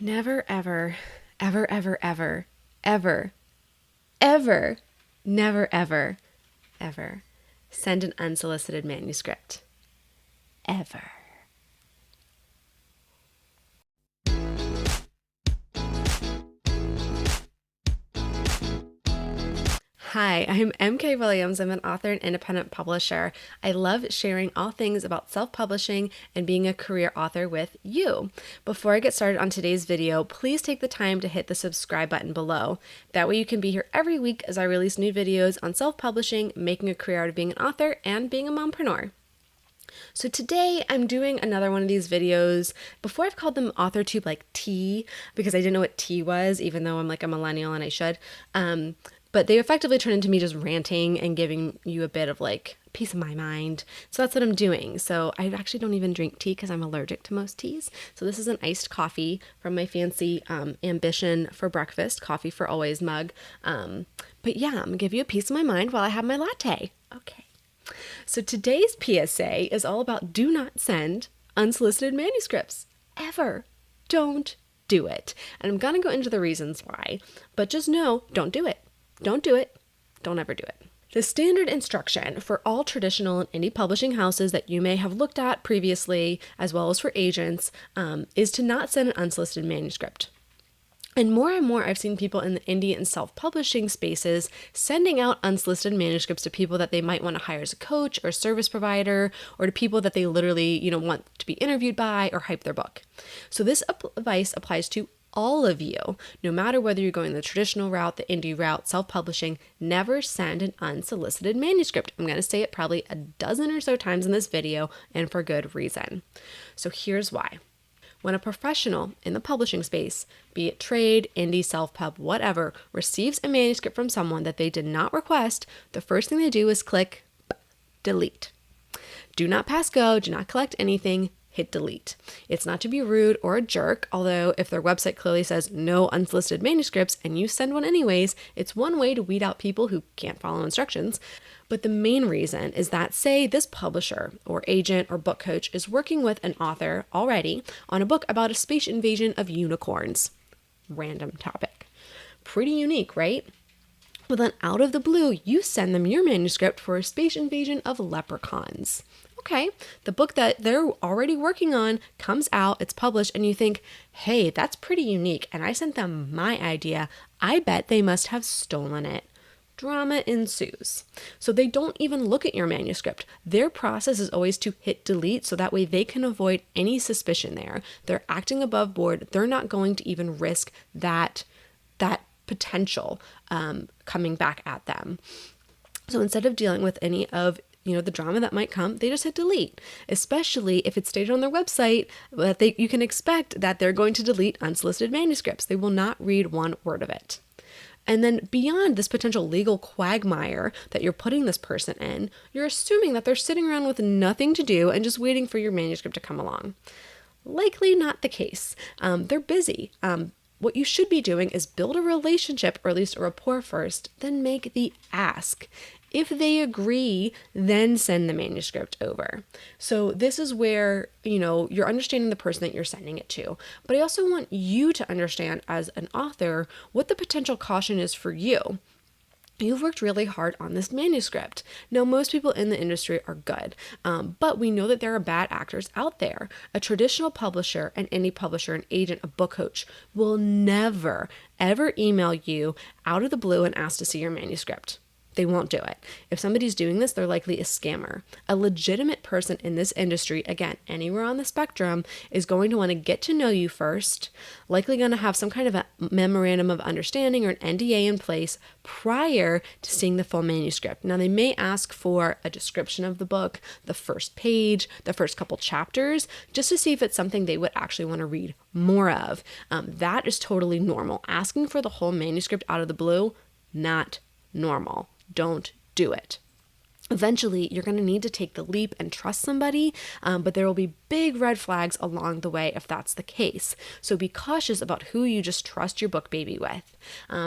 Never, ever, ever, ever, ever, ever, ever, never, ever, ever send an unsolicited manuscript. Ever. Hi, I'm MK Williams. I'm an author and independent publisher. I love sharing all things about self-publishing and being a career author with you. Before I get started on today's video, please take the time to hit the subscribe button below. That way you can be here every week as I release new videos on self-publishing, making a career out of being an author, and being a mompreneur. So today I'm doing another one of these videos. Before I've called them AuthorTube like tea because I didn't know what tea was, even though I'm like a millennial and I should. But they effectively turn into me just ranting and giving you a bit of like peace of my mind. So that's what I'm doing. So I actually don't even drink tea because I'm allergic to most teas. So this is an iced coffee from my fancy Ambition for breakfast, coffee for always mug. But yeah, I'm gonna give you a piece of my mind while I have my latte. Okay. So today's PSA is all about do not send unsolicited manuscripts. Ever. Don't do it. And I'm going to go into the reasons why, but just know, don't do it. Don't do it. Don't ever do it. The standard instruction for all traditional and indie publishing houses that you may have looked at previously, as well as for agents, is to not send an unsolicited manuscript. And more I've seen people in the indie and self-publishing spaces sending out unsolicited manuscripts to people that they might want to hire as a coach or service provider, or to people that they literally, want to be interviewed by or hype their book. So this advice applies to all of you, no matter whether you're going the traditional route, the indie route, self-publishing. Never send an unsolicited manuscript. I'm going to say it probably a dozen or so times in this video, and for good reason. So here's why. When a professional in the publishing space, be it trade, indie, self-pub, whatever, receives a manuscript from someone that they did not request, the first thing they do is click delete. Do not pass go, do not collect anything, hit delete. It's not to be rude or a jerk, although if their website clearly says no unsolicited manuscripts and you send one anyways, it's one way to weed out people who can't follow instructions. But the main reason is that, say this publisher or agent or book coach is working with an author already on a book about a space invasion of unicorns. Random topic. Pretty unique, right? Well, then out of the blue, you send them your manuscript for a space invasion of leprechauns. Okay, the book that they're already working on comes out, it's published, and you think, hey, that's pretty unique, and I sent them my idea. I bet they must have stolen it. Drama ensues. So they don't even look at your manuscript. Their process is always to hit delete so that way they can avoid any suspicion there. They're acting above board. They're not going to even risk that potential coming back at them. So instead of dealing with any of the drama that might come, they just hit delete, especially if it's stated on their website that you can expect that they're going to delete unsolicited manuscripts. They will not read one word of it. And then beyond this potential legal quagmire that you're putting this person in, you're assuming that they're sitting around with nothing to do and just waiting for your manuscript to come along. Likely not the case. They're busy. What you should be doing is build a relationship, or at least a rapport first, then make the ask. If they agree, then send the manuscript over. So this is where, you're understanding the person that you're sending it to. But I also want you to understand as an author what the potential caution is for you. You've worked really hard on this manuscript. Now, most people in the industry are good, but we know that there are bad actors out there. A traditional publisher, an indie publisher, an agent, a book coach will never, ever email you out of the blue and ask to see your manuscript. They won't do it. If somebody's doing this, they're likely a scammer. A legitimate person in this industry, again, anywhere on the spectrum, is going to want to get to know you first, likely going to have some kind of a memorandum of understanding or an NDA in place prior to seeing the full manuscript. Now, they may ask for a description of the book, the first page, the first couple chapters, just to see if it's something they would actually want to read more of. That is totally normal. Asking for the whole manuscript out of the blue, not normal. Don't do it. Eventually, you're going to need to take the leap and trust somebody, but there will be big red flags along the way if that's the case. So be cautious about who you just trust your book baby with.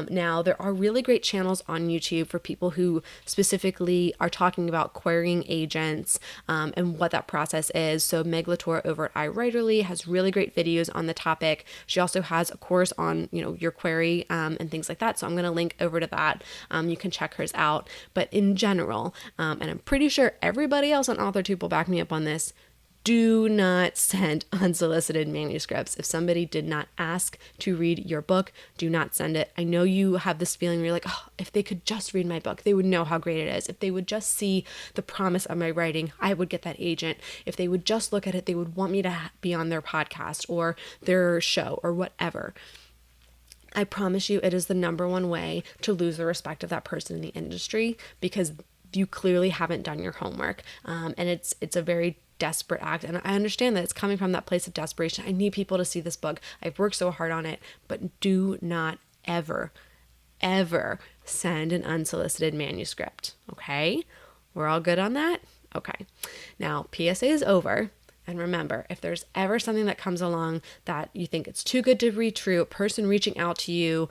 Now, there are really great channels on YouTube for people who specifically are talking about querying agents and what that process is. So Meg Latour over at iWriterly has really great videos on the topic. She also has a course on, your query and things like that. So I'm going to link over to that. You can check hers out. But in general, and I'm pretty sure everybody else on AuthorTube will back me up on this, do not send unsolicited manuscripts. If somebody did not ask to read your book, do not send it. I know you have this feeling where you're like, oh, if they could just read my book, they would know how great it is. If they would just see the promise of my writing, I would get that agent. If they would just look at it, they would want me to be on their podcast or their show or whatever. I promise you, it is the number one way to lose the respect of that person in the industry, because you clearly haven't done your homework. And it's a very desperate act. And I understand that it's coming from that place of desperation. I need people to see this book. I've worked so hard on it, but do not ever send an unsolicited manuscript. Okay? We're all good on that? Okay. Now, PSA is over. And remember, if there's ever something that comes along that you think it's too good to be true, a person reaching out to you,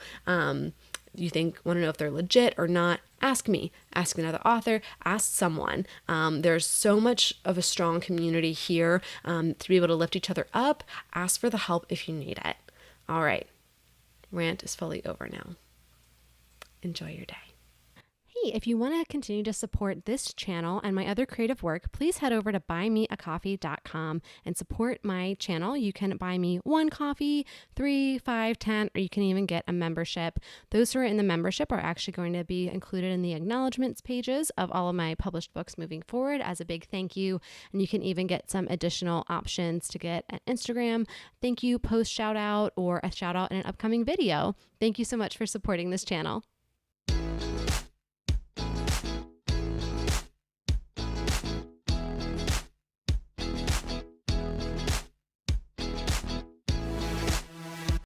you want to know if they're legit or not, ask me, ask another author, ask someone. There's so much of a strong community here to be able to lift each other up. Ask for the help if you need it. All right. Rant is fully over now. Enjoy your day. Hey, if you want to continue to support this channel and my other creative work, please head over to buymeacoffee.com and support my channel. You can buy me 1 coffee, 3, 5, 10, or you can even get a membership. Those who are in the membership are actually going to be included in the acknowledgements pages of all of my published books moving forward as a big thank you. And you can even get some additional options to get an Instagram thank you post shout out or a shout out in an upcoming video. Thank you so much for supporting this channel.